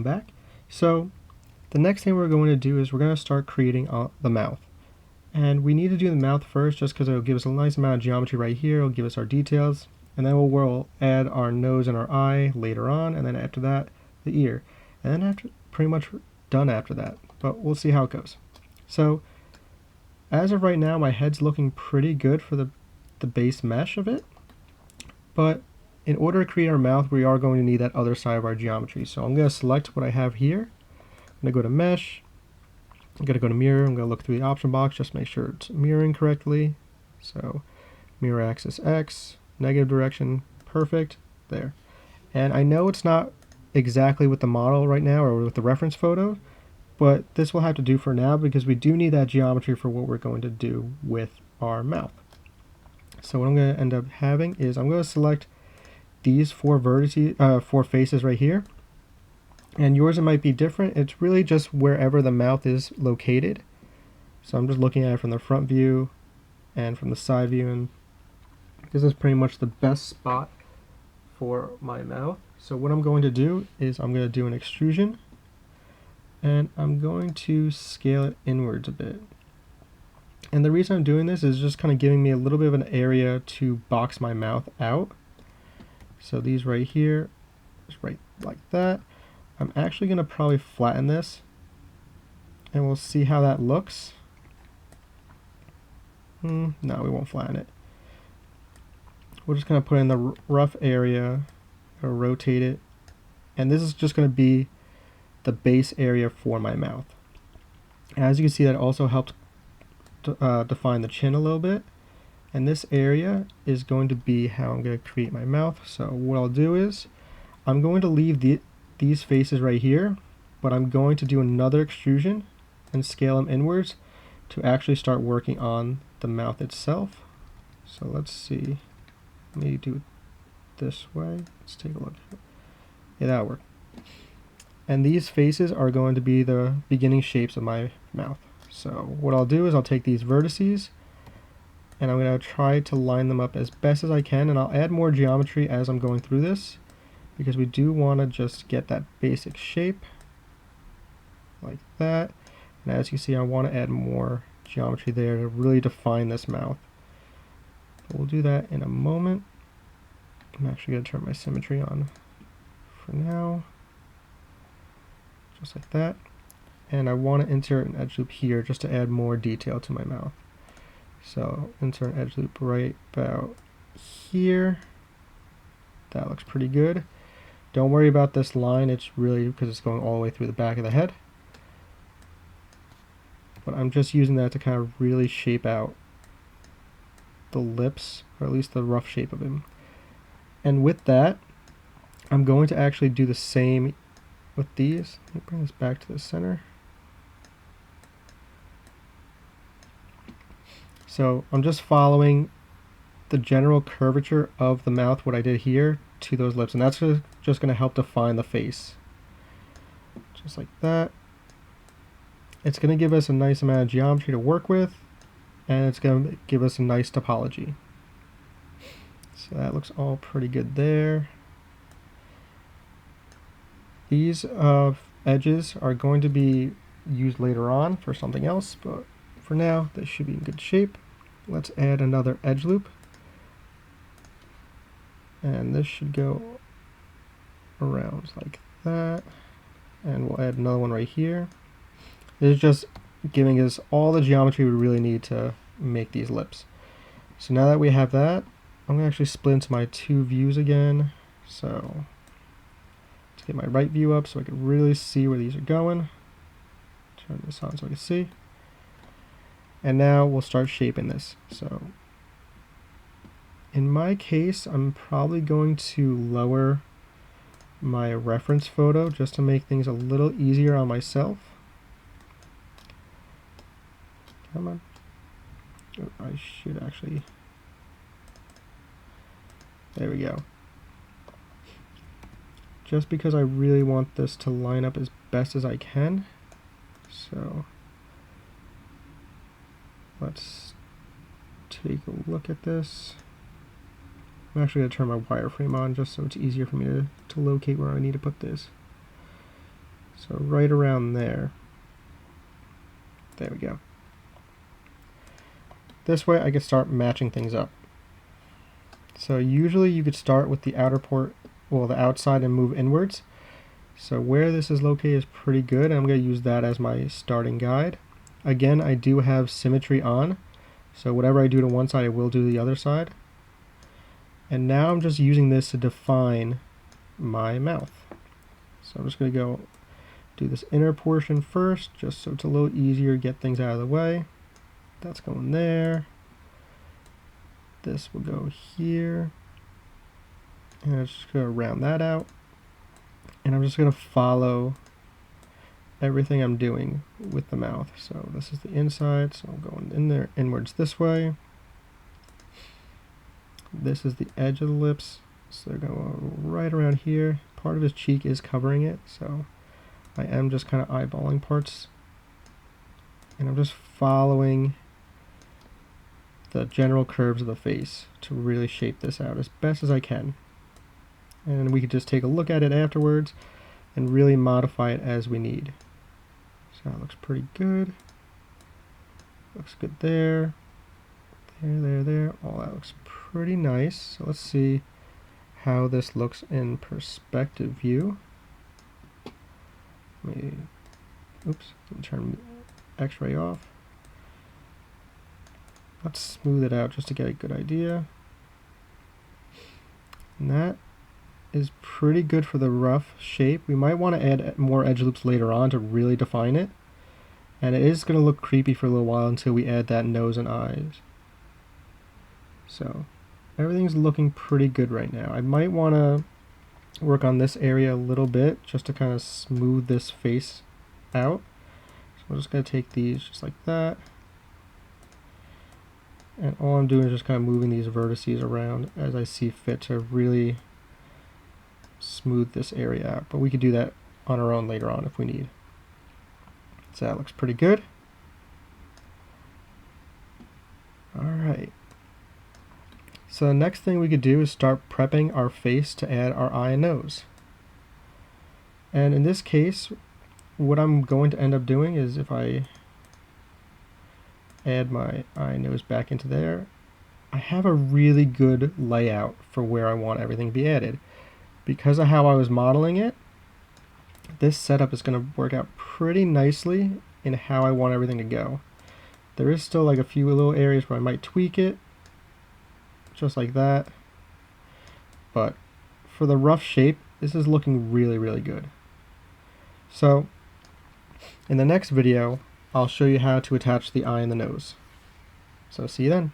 Back. So the next thing we're going to do is we're going to start creating the mouth. And we need to do the mouth first just because it'll give us a nice amount of geometry right here. It'll give us our details. And then we'll add our nose and our eye later on. And then after that, the ear. And then after, pretty much done after that. But we'll see how it goes. So as of right now, my head's looking pretty good for the base mesh of it. But in order to create our mouth, we are going to need that other side of our geometry. So I'm going to select what I have here. I'm going to go to Mesh. I'm going to go to Mirror. I'm going to look through the option box just to make sure it's mirroring correctly. So mirror axis X, negative direction, perfect, there. And I know it's not exactly with the model right now or with the reference photo, but this will have to do for now because we do need that geometry for what we're going to do with our mouth. So what I'm going to end up having is I'm going to select these four vertices, four faces right here. And yours, it might be different. It's really just wherever the mouth is located. So I'm just looking at it from the front view and from the side view, and this is pretty much the best spot for my mouth. So what I'm going to do is I'm going to do an extrusion, and I'm going to scale it inwards a bit. And the reason I'm doing this is just kind of giving me a little bit of an area to box my mouth out. So these right here, just right like that. I'm actually going to probably flatten this, and we'll see how that looks. No, we won't flatten it. We're just going to put in the rough area, or rotate it, and this is just going to be the base area for my mouth. As you can see, that also helped define the chin a little bit. And this area is going to be how I'm going to create my mouth. So what I'll do is I'm going to leave these faces right here, but I'm going to do another extrusion and scale them inwards to actually start working on the mouth itself. So let's see. Let me do it this way. Let's take a look. Yeah, that'll work. And these faces are going to be the beginning shapes of my mouth. So what I'll do is I'll take these vertices, and I'm going to try to line them up as best as I can, and I'll add more geometry as I'm going through this, because we do want to just get that basic shape, like that. And as you see, I want to add more geometry there to really define this mouth. But we'll do that in a moment. I'm actually going to turn my symmetry on for now, just like that. And I want to insert an edge loop here just to add more detail to my mouth. So insert an edge loop right about here. That looks pretty good. Don't worry about this line, it's really because it's going all the way through the back of the head. But I'm just using that to kind of really shape out the lips, or at least the rough shape of him. And with that, I'm going to actually do the same with these. Let me bring this back to the center. So I'm just following the general curvature of the mouth, what I did here, to those lips, and that's just going to help define the face. Just like that. It's going to give us a nice amount of geometry to work with, and it's going to give us a nice topology. So that looks all pretty good there. These edges are going to be used later on for something else, but for now, they should be in good shape. Let's add another edge loop. And this should go around like that. And we'll add another one right here. This is just giving us all the geometry we really need to make these lips. So now that we have that, I'm going to actually split into my two views again. So let's get my right view up so I can really see where these are going. Turn this on so I can see. And now we'll start shaping this. So in my case, I'm probably going to lower my reference photo just to make things a little easier on myself. Come on. Oh, I should actually. There we go. Just because I really want this to line up as best as I can. So let's take a look at this. I'm actually going to turn my wireframe on just so it's easier for me to locate where I need to put this. So right around there. There we go. This way I can start matching things up. So usually you could start with the outer port, well, the outside, and move inwards. So where this is located is pretty good. I'm going to use that as my starting guide. Again, I do have symmetry on, so whatever I do to one side, I will do to the other side. And now I'm just using this to define my mouth. So I'm just going to go do this inner portion first, just so it's a little easier to get things out of the way. That's going there. This will go here. And I'm just going to round that out. And I'm just going to follow everything I'm doing with the mouth. So this is the inside, so I'm going in there inwards this way. This is the edge of the lips, so they're going right around here. Part of his cheek is covering it, so I am just kind of eyeballing parts. And I'm just following the general curves of the face to really shape this out as best as I can. And we could just take a look at it afterwards and really modify it as we need. So that looks pretty good. Looks good there. There. All that looks pretty nice. So let's see how this looks in perspective view. Let me turn X-ray off. Let's smooth it out just to get a good idea. And that is pretty good for the rough shape. We might want to add more edge loops later on to really define it. And it is going to look creepy for a little while until we add that nose and eyes. So everything's looking pretty good right now. I might want to work on this area a little bit just to kind of smooth this face out. So I'm just going to take these just like that. And all I'm doing is just kind of moving these vertices around as I see fit to really smooth this area out. But we could do that on our own later on if we need. So that looks pretty good. Alright. So the next thing we could do is start prepping our face to add our eye and nose. And in this case, what I'm going to end up doing is if I add my eye and nose back into there, I have a really good layout for where I want everything to be added. Because of how I was modeling it, this setup is going to work out pretty nicely in how I want everything to go. There is still like a few little areas where I might tweak it, just like that. But for the rough shape, this is looking really, really good. So in the next video, I'll show you how to attach the eye and the nose. So see you then.